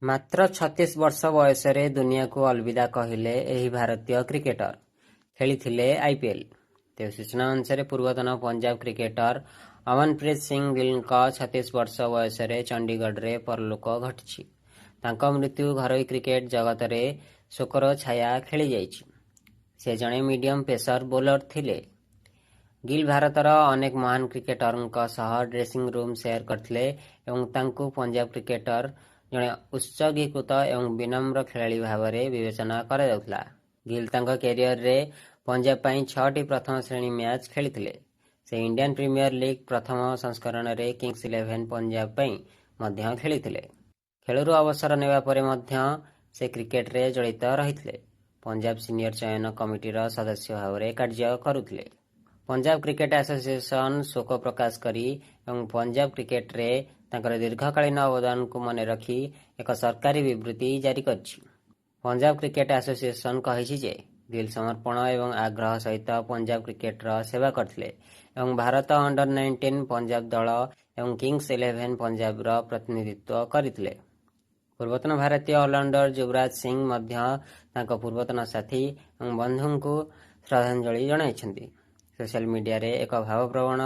ମାତ୍ର 36 ବର୍ଷ ବୟସରେ ଦୁନିଆକୁ ଅଲବିଦା କହିଲେ ଏହି ଭାରତୀୟ କ୍ରିକେଟର। ଖେଳିଥିଲେ ଆଇପିଏଲ୍। ତେବେ ସୂଚନା ଅନୁସାରେ ପୂର୍ବତନ ପଞ୍ଜାବ କ୍ରିକେଟର ଅମନପ୍ରୀତ ସିଂ ଗିଲଙ୍କ 36 ବର୍ଷ ବୟସରେ ଚଣ୍ଡିଗଡ଼ରେ ପରଲୋକ ଘଟିଛି। ତାଙ୍କ ମୃତ୍ୟୁ ଘରୋଇ କ୍ରିକେଟ ଜଗତରେ ଶୋକର ଛାୟା ଖେଳିଯାଇଛି। ସେ ଜଣେ ମିଡିୟମ ପେସର ବୋଲର ଥିଲେ। ଗିଲ୍ ଭାରତର ଅନେକ ମହାନ କ୍ରିକେଟରଙ୍କ ସହ ଡ୍ରେସିଂ ରୁମ୍ ସେୟାର କରିଥିଲେ ଏବଂ ତାଙ୍କୁ ପଞ୍ଜାବ କ୍ରିକେଟର ଜଣେ ଉତ୍ସର୍ଗୀକୃତ ଏବଂ ବିନମ୍ର ଖେଳାଳି ଭାବରେ ବିବେଚନା କରାଯାଉଥିଲା। ଗିଲ୍ ତାଙ୍କ କ୍ୟାରିୟରରେ ପଞ୍ଜାବ ପାଇଁ 6ଟି ପ୍ରଥମ ଶ୍ରେଣୀ ମ୍ୟାଚ୍ ଖେଳିଥିଲେ। ସେ ଇଣ୍ଡିଆନ୍ ପ୍ରିମିୟର ଲିଗ୍ ପ୍ରଥମ ସଂସ୍କରଣରେ କିଙ୍ଗସ୍ ଇଲେଭେନ୍ ପଞ୍ଜାବ ପାଇଁ ମଧ୍ୟ ଖେଳିଥିଲେ। ଖେଳରୁ ଅବସର ନେବା ପରେ ମଧ୍ୟ ସେ କ୍ରିକେଟରେ ଜଡ଼ିତ ରହିଥିଲେ। ପଞ୍ଜାବ ସିନିୟର ଚୟନ କମିଟିର ସଦସ୍ୟ ଭାବରେ କାର୍ଯ୍ୟ କରୁଥିଲେ। ପଞ୍ଜାବ କ୍ରିକେଟ ଆସୋସିଏସନ ଶୋକ ପ୍ରକାଶ କରି ଏବଂ ପଞ୍ଜାବ କ୍ରିକେଟରେ ତାଙ୍କର ଦୀର୍ଘକାଳୀନ ଅବଦାନକୁ ମନେ ରଖି ଏକ ସରକାରୀ ବିବୃତ୍ତି ଜାରି କରିଛି। ପଞ୍ଜାବ କ୍ରିକେଟ ଆସୋସିଏସନ କହିଛି ଯେ ଗିଲ୍ ସମର୍ପଣ ଏବଂ ଆଗ୍ରହ ସହିତ ପଞ୍ଜାବ କ୍ରିକେଟର ସେବା କରିଥିଲେ ଏବଂ ଭାରତ ଅଣ୍ଡର-19 ପଞ୍ଜାବ ଦଳ ଏବଂ କିଙ୍ଗସ୍ ଇଲେଭେନ୍ ପଞ୍ଜାବର ପ୍ରତିନିଧିତ୍ୱ କରିଥିଲେ। ପୂର୍ବତନ ଭାରତୀୟ ଅଲରାଉଣ୍ଡର ଯୁବରାଜ ସିଂ ମଧ୍ୟ ତାଙ୍କ ପୂର୍ବତନ ସାଥୀ ଏବଂ ବନ୍ଧୁଙ୍କୁ ଶ୍ରଦ୍ଧାଞ୍ଜଳି ଜଣାଇଛନ୍ତି। ସୋସିଆଲ ମିଡିଆରେ ଏକ ଭାବପ୍ରବଣ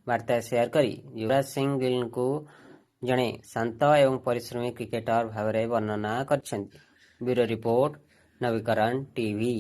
ବାର୍ତ୍ତା ସେୟାର କରି ଯୁବରାଜ ସିଂ ଗିଲ୍ଙ୍କୁ ଜଣେ ଶାନ୍ତ ଏବଂ ପରିଶ୍ରମୀ କ୍ରିକେଟର ଭାବରେ ବର୍ଣ୍ଣନା କରିଛନ୍ତି। ବ୍ୟୁରୋ ରିପୋର୍ଟ, ନବୀକରଣ ଟିଭି।